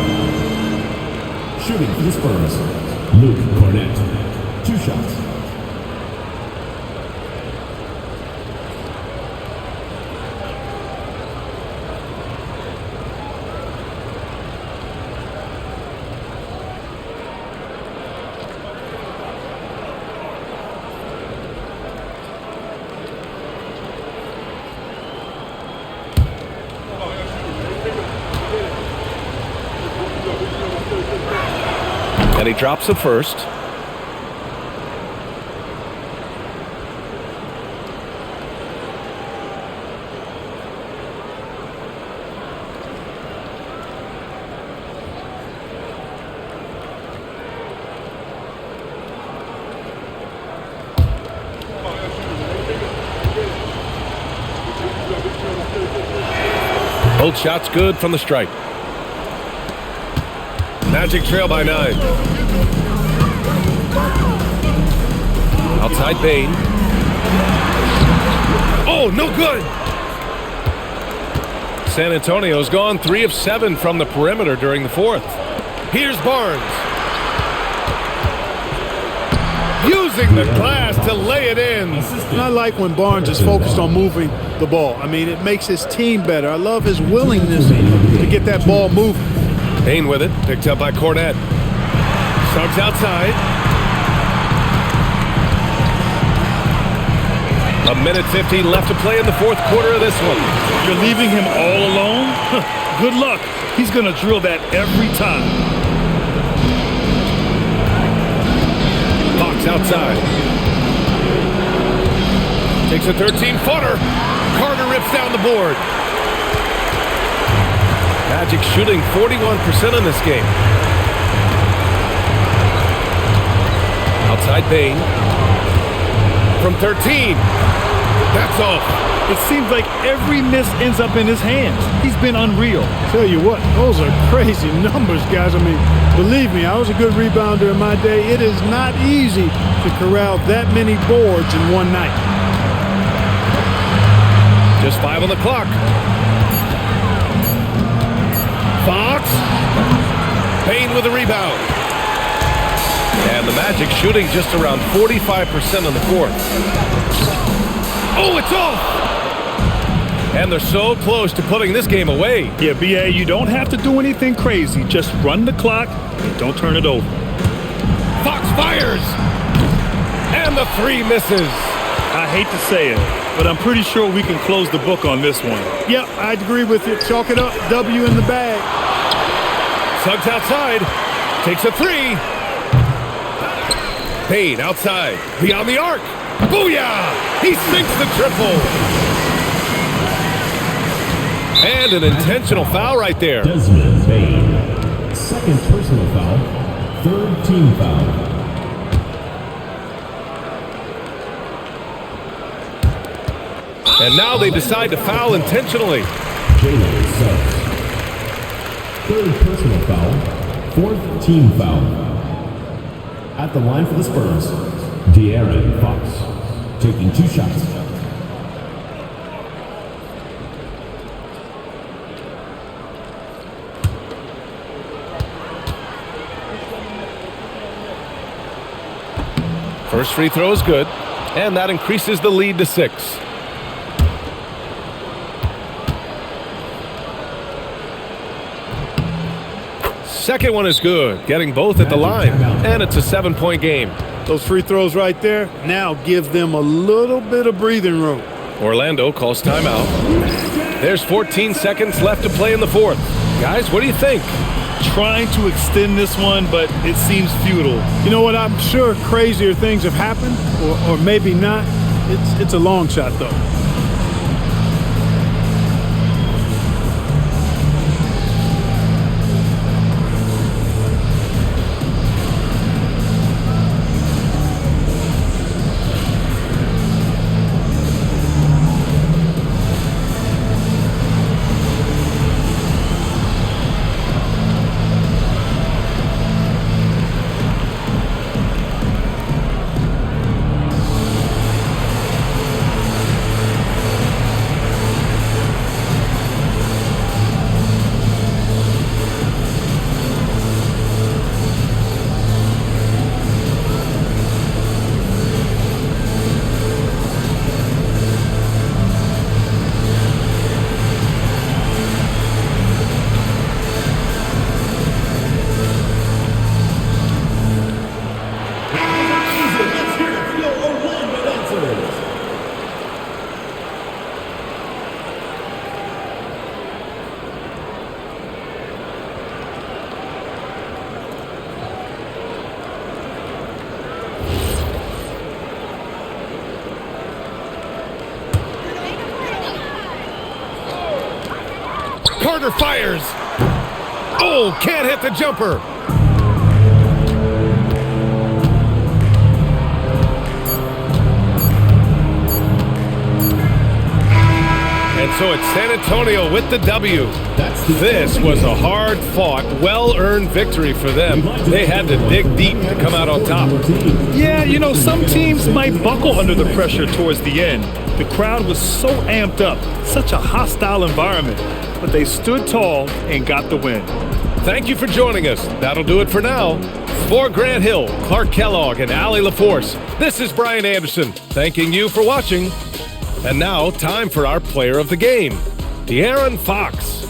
Shooting for the Spurs, Luke Cornett. 2 shots. And he drops the first. Both shots good from the stripe. Magic trail by 9. Outside Bane. Oh, no good! San Antonio's gone 3 of 7 from the perimeter during the 4th. Here's Barnes. Using the glass to lay it in. And I like when Barnes is focused on moving the ball. I mean, it makes his team better. I love his willingness to get that ball moving. Bane with it, picked up by Cornett. Suggs outside. A minute 15 left to play in the 4th quarter of this one. You're leaving him all alone? Good luck. He's going to drill that every time. Fox outside. Takes a 13-footer. Carter rips down the board. Magic shooting 41% in this game. Outside Bane. From 13. That's off. It seems like every miss ends up in his hands. He's been unreal. Tell you what, those are crazy numbers, guys. I mean, believe me, I was a good rebounder in my day. It is not easy to corral that many boards in one night. Just 5 on the clock. Fox. Payne with a rebound. And the Magic shooting just around 45% on the fourth. Oh, it's off! And they're so close to putting this game away. Yeah, B.A., you don't have to do anything crazy. Just run the clock and don't turn it over. Fox fires! And the three misses. I hate to say it, but I'm pretty sure we can close the book on this one. Yep, I'd agree with you. Chalk it up. W in the bag. Suggs outside. Takes a three. Payne outside. Beyond the arc. Booyah! He sinks the triple. And an intentional foul right there. Desmond Bain. Second personal foul. Third team foul. And now they decide to foul intentionally. Jalen Suggs. Third personal foul. Fourth team foul. At the line for the Spurs, De'Aaron Fox, taking 2 shots. First free throw is good, and that increases the lead to 6. Second one is good, getting both at the line, and it's a 7-point game. Those free throws right there now give them a little bit of breathing room. Orlando calls timeout. There's 14 seconds left to play in the fourth. Guys, what do you think? Trying to extend this one, but it seems futile. You know what? I'm sure crazier things have happened, or maybe not. It's a long shot, though. Carter fires. Oh, can't hit the jumper. And so it's San Antonio with the W. This was a hard-fought, well-earned victory for them. They had to dig deep to come out on top. Yeah, you know, some teams might buckle under the pressure towards the end. The crowd was so amped up, such a hostile environment, but they stood tall and got the win. Thank you for joining us. That'll do it for now. For Grant Hill, Clark Kellogg, and Allie LaForce, this is Brian Anderson, thanking you for watching. And now, time for our player of the game, De'Aaron Fox.